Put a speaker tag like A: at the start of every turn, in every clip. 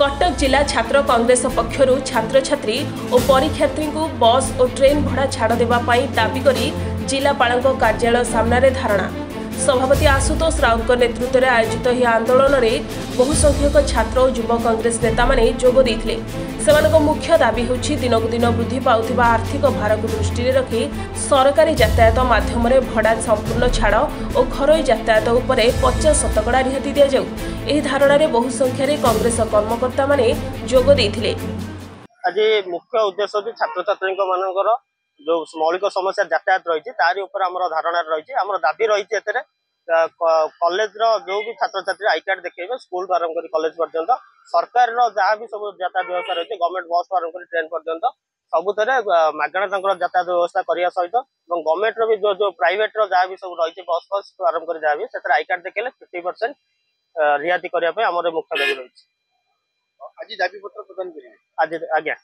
A: कटक जिला छात्र कांग्रेस पक्षरु छात्र छात्री और परीक्षार्थी को बस और ट्रेन भड़ा छाड़ देवाई दाबी करी जिलापाल कार्यालय सामने धारणा। सभापति आशुतोष राउत नेतृत्व में आयोजित यह आंदोलन में बहु संख्यक छात्र और युवा कांग्रेस नेता माने जोग देथिले। सेमानक मुख्य दाबी होछि दिनकु दिन वृद्धि पाउथिबा आर्थिक भार को दृष्टि रखी सरकारी यातायात माध्यम भड़ा संपूर्ण छाड़ और घरोई यातायात उपर 50% रिहाती दिया जाऊ। एही धारणा रे बहु संख्यार कांग्रेस कर्मकर्ता माने जोग देथिले।
B: आज मुख्य उद्देश्य होछि छात्र छात्री मानकर जो मौलिक समस्या यातायात रही तारी ऊपर आम धारणा रही आम दाबी रही कॉलेज जो भी छात्र छात्री आई कार्ड देखेबे स्कूल आरंभ कर कॉलेज पर्यंत सरकार जहाँ भी सब यातायात व्यवस्था रही गवर्नमेंट बस आरंभ कर ट्रेन पर्यंत सबुत मागणा यातायात व्यवस्था करने सहित गवर्नमेंट भी जो प्राइवेट जहाँ भी सब रही बस फस आरंभ कर जहाँ भी से आई कार्ड देखेले 50% रिहाती करने आम मुख्य दाबी रही।
C: आज दाबी पत्र प्रदान करेंगे
B: आज आज्ञा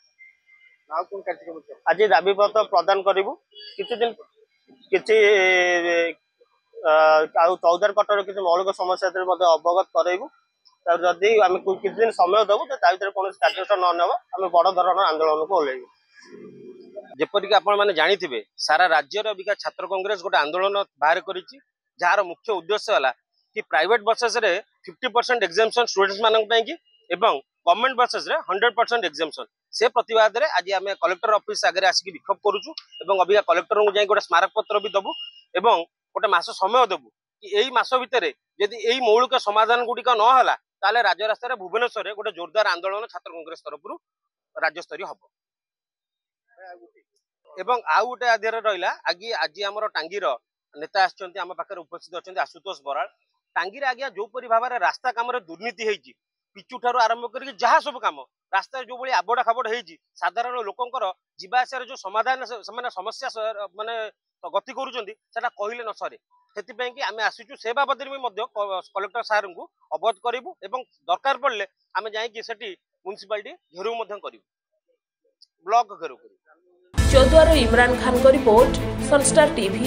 B: आज दाबी पत्र प्रदान करूँ किसी दिन किसी 14 कटर किसी मौलिक समस्या अवगत करेबू जदि आम किसी दिन समय देवु तो कौन कार्यानुष्ठान न नेब आम बड़ धरण आंदोलन को ओह्लैबू।
D: जेपरिक आपण मैंने जानी सारा राज्यर अबिका छात्र कांग्रेस गोटे आंदोलन बाहर करिछि जार मुख्य उद्देश्य है कि प्राइवेट बसेस रे 50% एग्जामिशन स्टूडेंट्स मानक पई कि एवं गवर्नमेंट बसेस रे 100% एग्जामिशन से प्रतिवाद रे आज आम कलेक्टर ऑफिस आगे आसिक विक्षोभ करूछु एवं अबिका कलेक्टर को जाई गोटे स्मारक पत्र भी दबु एवं गोटे मास समय देबु कि एई मास भितर यदि एई मौलिक समाधान गुड़िक न होला ताले राज्य रास्ता भुवनेश्वर रे गोटे जोरदार आंदोलन छात्र कांग्रेस तरफ राज्य स्तरीय हबो। एवं आउ गोटे आधार रहा आज आम टांगीर नेता आछंती आम पाखे उपस्थित अच्छा आशुतोष बराल टांगीर आज्ञा जो परी भाव रास्ता कम दुर्नीति होती पिचु ठार आरंभ कर जहाँ सब कम रास्ता जो भाई आबड़ा खाबड़ होती साधारण लोकंर जीवाआसार जो समाधान से समस्या माने गति करुँचा कहले न सरे से आम आसीचु से बाबद कलेक्टर सार को अवगत करूँ और दरकार पड़े आम जाकि म्युनिसिपालिटी घेरू करूँ ब्लॉक घेरू।
A: चौद्वार इमरान खान को रिपोर्ट सनस्टार टीवी।